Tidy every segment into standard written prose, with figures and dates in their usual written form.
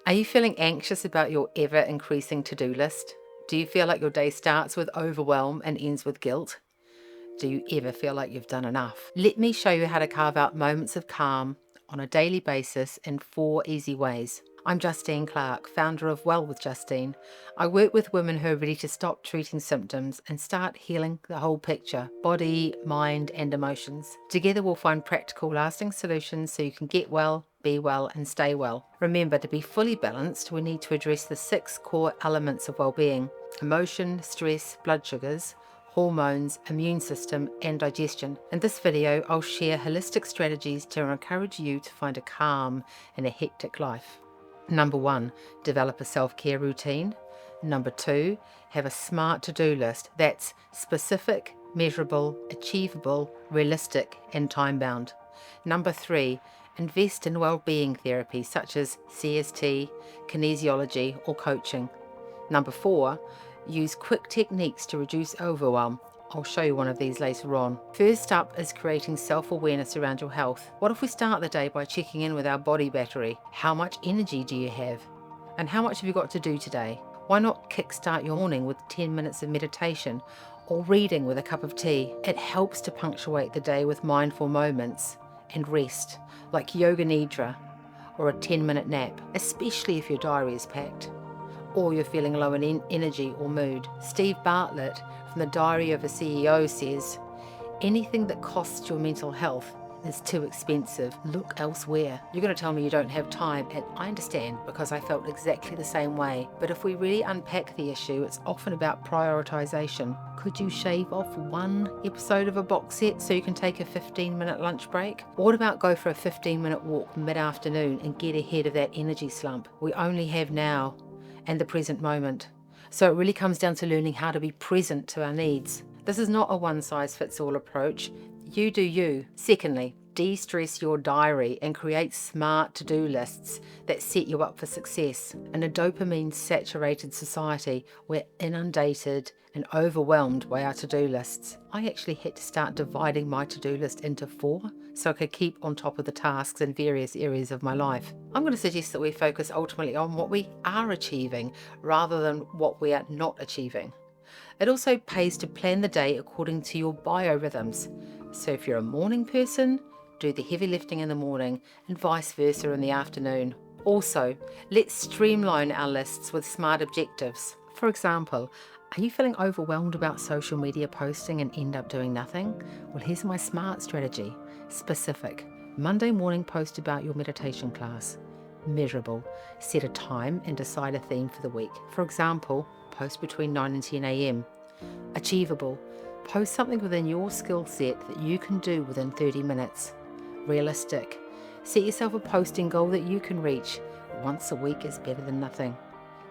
Are you feeling anxious about your ever-increasing to-do list? Do you feel like your day starts with overwhelm and ends with guilt? Do you ever feel like you've done enough? Let me show you how to carve out moments of calm on a daily basis in 4 easy ways. I'm Justine Clark, founder of Well with Justine. I work with women who are ready to stop treating symptoms and start healing the whole picture, body, mind, and emotions. Together we'll find practical, lasting solutions so you can get well, be well, and stay well. Remember, to be fully balanced, we need to address the 6 core elements of well-being: emotion, stress, blood sugars, hormones, immune system, and digestion. In this video, I'll share holistic strategies to encourage you to find a calm in a hectic life. Number 1, develop a self-care routine. Number 2, have a smart to-do list that's specific, measurable, achievable, realistic, and time-bound. Number 3, invest in well-being therapy such as CST, kinesiology, or coaching. Number 4, use quick techniques to reduce overwhelm. I'll show you one of these later on. First up is creating self-awareness around your health. What if we start the day by checking in with our body battery? How much energy do you have? And how much have you got to do today? Why not kickstart your morning with 10 minutes of meditation or reading with a cup of tea? It helps to punctuate the day with mindful moments and rest, like yoga nidra or a 10-minute nap, especially if your diary is packed or you're feeling low in energy or mood. Steve Bartlett from the Diary of a CEO says, anything that costs your mental health is too expensive. Look elsewhere. You're going to tell me you don't have time, and I understand because I felt exactly the same way. But if we really unpack the issue, it's often about prioritization. Could you shave off one episode of a box set so you can take a 15-minute lunch break? Or what about go for a 15-minute walk mid-afternoon and get ahead of that energy slump? We only have now and the present moment. So it really comes down to learning how to be present to our needs. This is not a one-size-fits-all approach. You do you. Secondly, de-stress your diary and create smart to-do lists that set you up for success. In a dopamine-saturated society, we're inundated and overwhelmed by our to-do lists. I actually had to start dividing my to-do list into 4 so I could keep on top of the tasks in various areas of my life. I'm going to suggest that we focus ultimately on what we are achieving rather than what we are not achieving. It also pays to plan the day according to your biorhythms. So if you're a morning person, do the heavy lifting in the morning and vice versa in the afternoon. Also, let's streamline our lists with smart objectives. For example, are you feeling overwhelmed about social media posting and end up doing nothing? Well, here's my smart strategy. Specific. Monday morning post about your meditation class. Measurable. Set a time and decide a theme for the week. For example, post between 9 and 10 a.m. Achievable. Post something within your skill set that you can do within 30 minutes. Realistic. Set yourself a posting goal that you can reach. Once a week is better than nothing.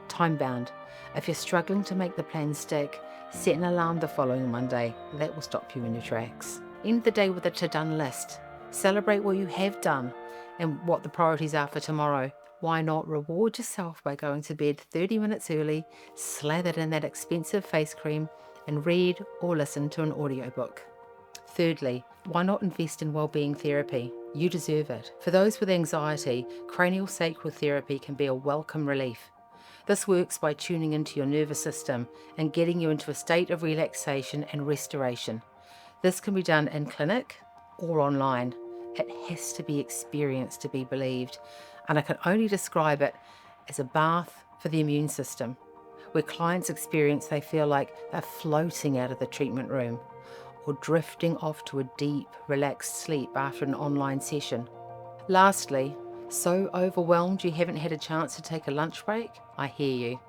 Time bound. If you're struggling to make the plan stick, set an alarm the following Monday. That will stop you in your tracks. End the day with a to-done list. Celebrate what you have done and what the priorities are for tomorrow. Why not reward yourself by going to bed 30 minutes early, slathered in that expensive face cream, and read or listen to an audiobook? Thirdly, why not invest in wellbeing therapy? You deserve it. For those with anxiety, cranial sacral therapy can be a welcome relief. This works by tuning into your nervous system and getting you into a state of relaxation and restoration. This can be done in clinic or online. It has to be experienced to be believed, and I can only describe it as a bath for the immune system, where clients experience they feel like they're floating out of the treatment room or drifting off to a deep, relaxed sleep after an online session. Lastly, so overwhelmed you haven't had a chance to take a lunch break? I hear you.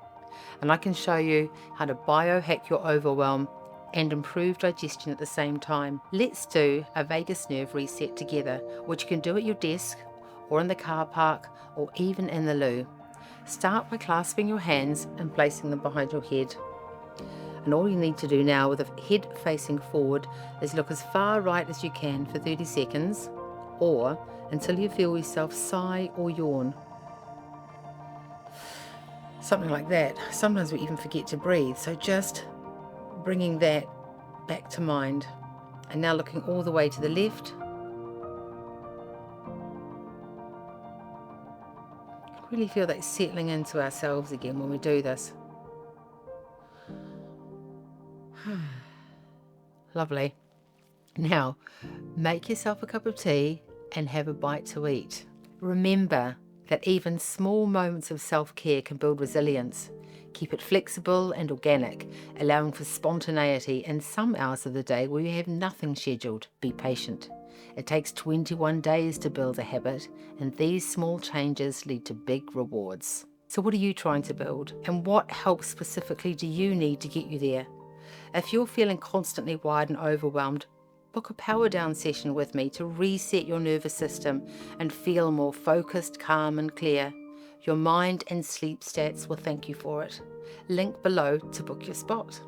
And I can show you how to biohack your overwhelm and improve digestion at the same time. Let's do a vagus nerve reset together, which you can do at your desk or in the car park or even in the loo. Start by clasping your hands and placing them behind your head. And all you need to do now with the head facing forward is look as far right as you can for 30 seconds or until you feel yourself sigh or yawn. Something like that. Sometimes we even forget to breathe, so just bringing that back to mind. And now looking all the way to the left. Really feel that settling into ourselves again when we do this. Lovely. Now, make yourself a cup of tea and have a bite to eat. Remember that even small moments of self-care can build resilience. Keep it flexible and organic, allowing for spontaneity in some hours of the day where you have nothing scheduled. Be patient. It takes 21 days to build a habit, and these small changes lead to big rewards. So what are you trying to build? And what help specifically do you need to get you there? If you're feeling constantly wired and overwhelmed, book a power down session with me to reset your nervous system and feel more focused, calm and clear. Your mind and sleep stats will thank you for it. Link below to book your spot.